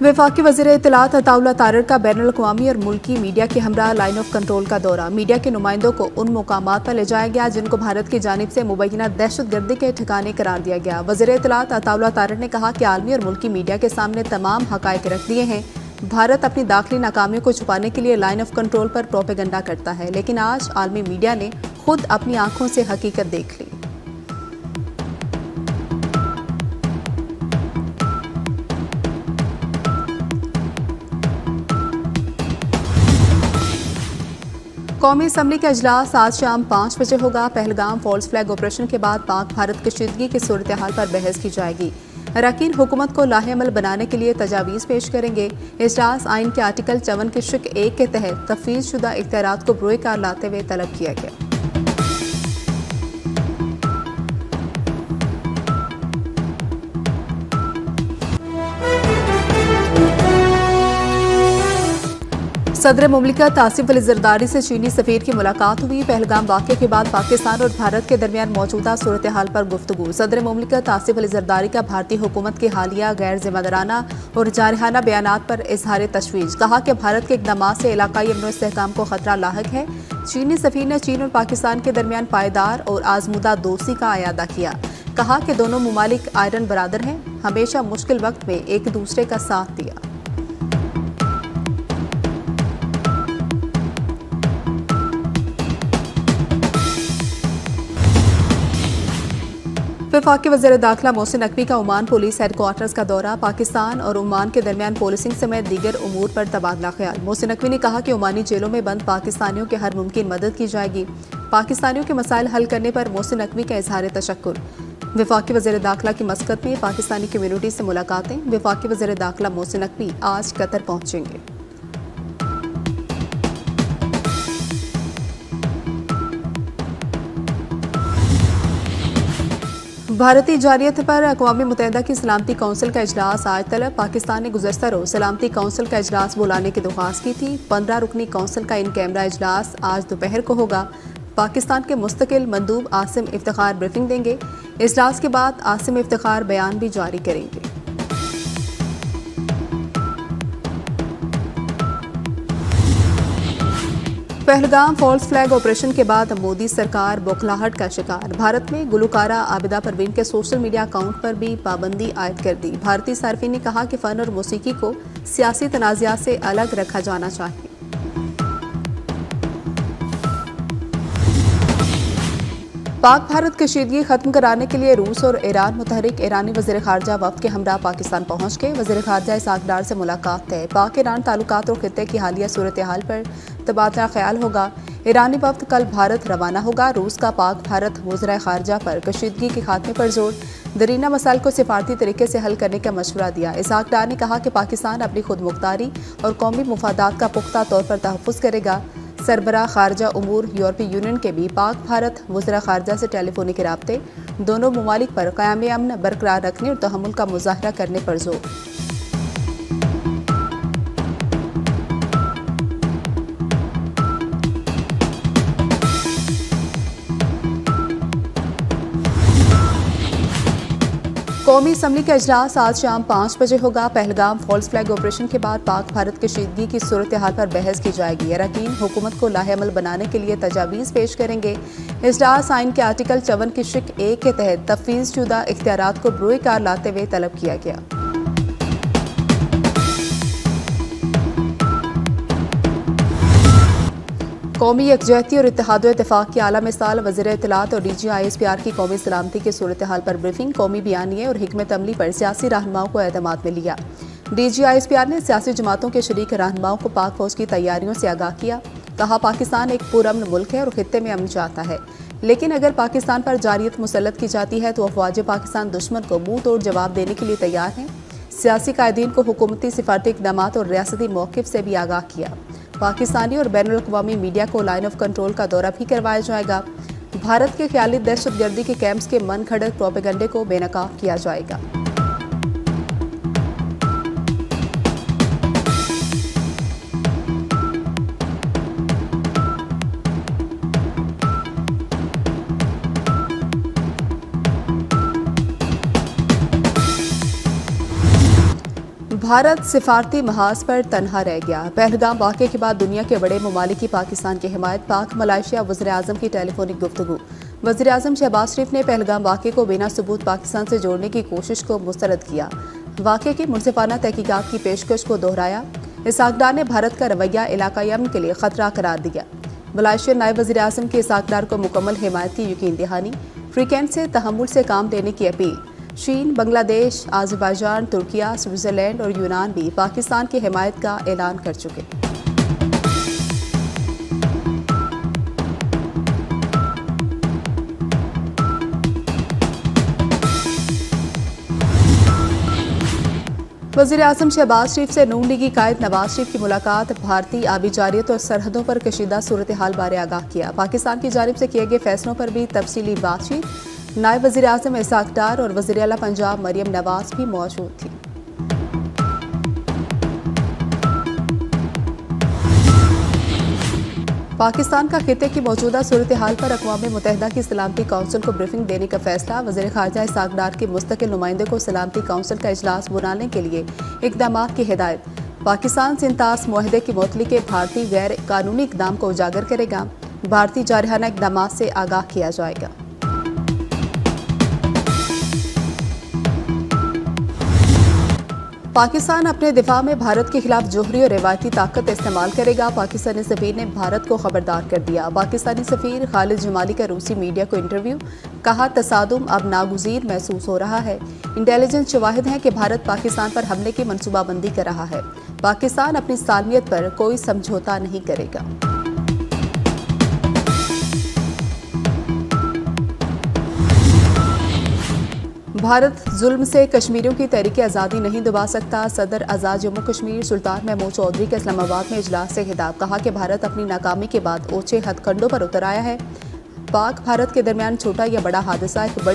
वफाकी वज़ीर इत्तलात अताउल्लाह तारड़ का बैनुल-अक़वामी और मुल्की मीडिया के हमरा लाइन ऑफ कंट्रोल का दौरा। मीडिया के नुमाइंदों को उन मुकामात पर ले जाया गया जिनको भारत की जानिब से मुबैना दहशतगर्दी के ठिकाने करार दिया गया। वज़ीर इत्तलात अताउल्लाह तारड़ ने कहा कि आलमी और मुल्की मीडिया के सामने तमाम हक़ाइक़ रख दिए हैं। भारत अपनी दाखिली नाकामियों को छुपाने के लिए लाइन ऑफ कंट्रोल पर प्रोपेगेंडा करता है, लेकिन आज आलमी मीडिया ने खुद अपनी आंखों से हकीकत देख ली। कौमी असम्बली का इजलास आज शाम 5 बजे होगा। पहलगाम फॉल्स फ्लैग ऑपरेशन के बाद पाक भारत कशीदगी की सूरत हाल पर बहस की जाएगी। अरकान हुकूमत को लाहेअमल बनाने के लिए तजावीज़ पेश करेंगे। इजलास आइन के आर्टिकल 54 के शिक 1 के तहत तफवीज़ शुदा इख्तियारात को बरोए कार लाते हुए तलब किया गया। सदर मुमलिकत आसिफ अली जरदारी से चीनी सफीर की मुलाकात हुई। पहलगाम वाक़े के बाद पाकिस्तान और भारत के दरमियान मौजूदा सूरत हाल पर गुफ्तगू। सदर मुमलिकत आसिफ अली जरदारी का भारतीय हुकूमत की हालिया गैर जिम्मेदाराना और जारहाना बयानात पर इजहार तशवीश। कहा कि भारत के इक़दाम से इलाकाई अमन व इस्तेहकाम को खतरा लाहक है। चीनी सफीर ने चीन और पाकिस्तान के दरमियान पायदार और आजमुदा दोस्ती का अयादा किया। कहा कि दोनों मुमालिक आयरन बरादर हैं, हमेशा मुश्किल वक्त में एक दूसरे का साथ दिया। वफाकी वज़ीर दाखिला मोहसिन नकवी का ओमान पुलिस हेडक्वार्टर्स का दौरा। पाकिस्तान और ओमान के दरमियान पॉलिसिंग समेत दीगर उमूर पर तबादला ख्याल। मोहसिन नकवी ने कहा कि ओमानी जेलों में बंद पाकिस्तानियों की हर मुमकिन मदद की जाएगी। पाकिस्तानियों के मसाइल हल करने पर मोहसिन नकवी का इजहार तशक्कुर। वफाकी वज़ीर दाखिला की मस्कत में पाकिस्तानी कम्यूनिटी से मुलाकातें। वफाकी वज़ीर दाखिला मोहसिन नकवी आज कतर पहुंचेंगे। भारतीय जारियत पर अक़वाम मुत्तहिदा की सलामती कौंसिल का इजलास आज तलब। पाकिस्तान ने गुज़श्ता रोज़ सलामती कौंसिल का इजलास बुलाने की दरख्वास्त की थी। 15 रुकनी कौंसिल का इन कैमरा इजलास आज दोपहर को होगा। पाकिस्तान के मुस्तकिल मंदूब आसिम इफ्तिखार ब्रीफिंग देंगे। इजलास के बाद आसिम इफ्तिखार बयान भी जारी करेंगे। पहलगाम फॉल्स फ्लैग ऑपरेशन के बाद मोदी सरकार बौखलाहट का शिकार। भारत में गुलकारा आबिदा परवीन के सोशल मीडिया अकाउंट पर भी पाबंदी आयद कर दी। भारतीय सार्फिन ने कहा कि फ़न और मौसीकी को सियासी तनाज़ात से अलग रखा जाना चाहिए। पाक भारत कशीदगी खत्म कराने के लिए रूस और ईरान मुतहरिक। ईरानी वज़ीर ख़ारजा वफ़द के हमरा पाकिस्तान पहुँच गए। वज़ीर ख़ारजा इसाक डार से मुलाकात है। पाक ईरान ताल्लुकात और खित्ते की हालिया सूरत हाल पर तबादला ख्याल होगा। ईरानी वफ़द कल भारत रवाना होगा। रूस का पाक भारत वज़ीर ख़ारजा पर कशीदगी के खात्मे पर जोर। दरीना मसाइल को सिफारती तरीके से हल करने का मशवरा दिया। इसाक डार ने कहा कि पाकिस्तान अपनी खुद मुख्तारी और कौमी मुफादात का पुख्ता तौर पर तहफ़्फ़ुज़ करेगा। सरबराह खारजा उमूर यूरोपीय यूनियन के भी पाक भारत वज़ीर ख़ारजा से टेलीफोनिक राब्ते। दोनों ममालिक पर क़याम अमन बरकरार रखने और तहम्मुल का मुज़ाहरा करने पर जोर। कौमी असम्बली का इजलास आज शाम 5 बजे होगा। पहलगाम फॉल्स फ्लैग ऑपरेशन के बाद पाक भारत कशीदगी की सूरत हाल पर बहस की जाएगी। अरकान हुकूमत को लाहेअमल बनाने के लिए तजावीज़ पेश करेंगे। इजलास आइन के आर्टिकल 54 के शिक 1 के तहत तफवीज़ शुदा इख्तियारात को बरोए कार लाते हुए तलब किया गया। कौमी यकजहती और इत्तेहाद व इत्तेफाक की आला मिसाल वज़ीर इत्तलात और DGISPR की कौमी सलामती की सूरत हाल पर ब्रीफिंग। कौमी बयानिए और हिकमत अमली पर सियासी रहनुमाओं को एतमाद में लिया। DGISPR ने सियासी जमातों के शरीक रहनुमाओं को पाक फौज की तैयारियों से आगाह किया। कहा पाकिस्तान एक पुरअमन मुल्क है और खित्ते में अमन चाहता है, लेकिन अगर पाकिस्तान पर जारियत मुसल्लत की जाती है तो अफवाज पाकिस्तान दुश्मन को मुंह तोड़ जवाब देने के लिए तैयार हैं। सियासी कायदीन को हुकूमती सिफारती इक़दामात और रियासती मौक़िफ़ से भी आगाह किया। पाकिस्तानी और बैनुल-अक़वामी मीडिया को लाइन ऑफ कंट्रोल का दौरा भी करवाया जाएगा। भारत के ख्याली दहशतगर्दी के कैंप्स के मन घड़त प्रोपेगेंडे को बेनकाब किया जाएगा। भारत सिफारती महाज पर तनहा रह गया। पहलगाम वाक़े के बाद दुनिया के बड़े ममालिक की पाकिस्तान की हिमायत। पाक मलाइशिया वज़ीर आज़म की टेलीफोनिक गुफ्तगू। वज़ीर आज़म शहबाज शरीफ ने पहलगाम वाक़े को बिना सबूत पाकिस्तान से जोड़ने की कोशिश को मुस्तरद किया। वाक़े की मुनसिफाना तहकीकात की पेशकश को दोहराया। इसहाक डार ने भारत का रवैया इलाकाई अमन के लिए खतरा करार दिया। मलाइशिया नायब वज़ीर आज़म के इसहाक डार को मुकम्मल हिमायत की यकीन दहानी। फ्रीकेंट से तहम्मुल से काम लेने की अपील। चीन, बांग्लादेश, आज़रबाईजान, तुर्किया, स्विट्ज़रलैंड और यूनान भी पाकिस्तान की हिमायत का ऐलान कर चुके। वज़ीर आज़म शहबाज शरीफ से नून लीगी कायद नवाज शरीफ की मुलाकात। भारतीय आबी जारियत और सरहदों पर कशीदा सूरत हाल बारे आगाह किया। पाकिस्तान की जानिब से किए गए फैसलों पर भी तफसीली बातचीत। नायब वज़ीर आज़म इसहाक डार और वज़ीर आला पंजाब मरियम नवाज भी मौजूद थी। पाकिस्तान का खिते की मौजूदा सूरत हाल पर अक़वाम मुत्तहिदा की सलामती काउंसिल को ब्रीफिंग देने का फैसला। वज़ीर ख़ारजा इसहाक डार के मुस्तकिल नुमाइंदे को सलामती काउंसिल का इजलास बुलाने के लिए इक़दाम की हिदायत। पाकिस्तान से इंतास मुआहदे की मुअत्तली के भारतीय गैर कानूनी इक़दाम को उजागर करेगा। भारतीय जारहाना इक़दाम से आगाह किया जाएगा। पाकिस्तान अपने दिफा में भारत के खिलाफ जोहरी और रिवायती ताकत इस्तेमाल करेगा। पाकिस्तानी सफीर ने भारत को खबरदार कर दिया। पाकिस्तानी सफीर खालिद जमाली का रूसी मीडिया को इंटरव्यू। कहा, तसादुम अब नागुज़ीर महसूस हो रहा है। इंटेलिजेंस शवाहिद हैं कि भारत पाकिस्तान पर हमले की मनसूबाबंदी कर रहा है। पाकिस्तान अपनी सालमियत पर कोई समझौता नहीं करेगा। भारत जुल्म से कश्मीरियों की तहरीक आज़ादी नहीं दबा सकता। सदर आज़ाद जम्मू कश्मीर सुल्तान महमूद चौधरी का इस्लामाबाद में इजलास से खिताब। कहा कि भारत अपनी नाकामी के बाद ओछे हथकंडों पर उतर आया है। पाक भारत के दरमियान छोटा या बड़ा हादसा एक बड़ी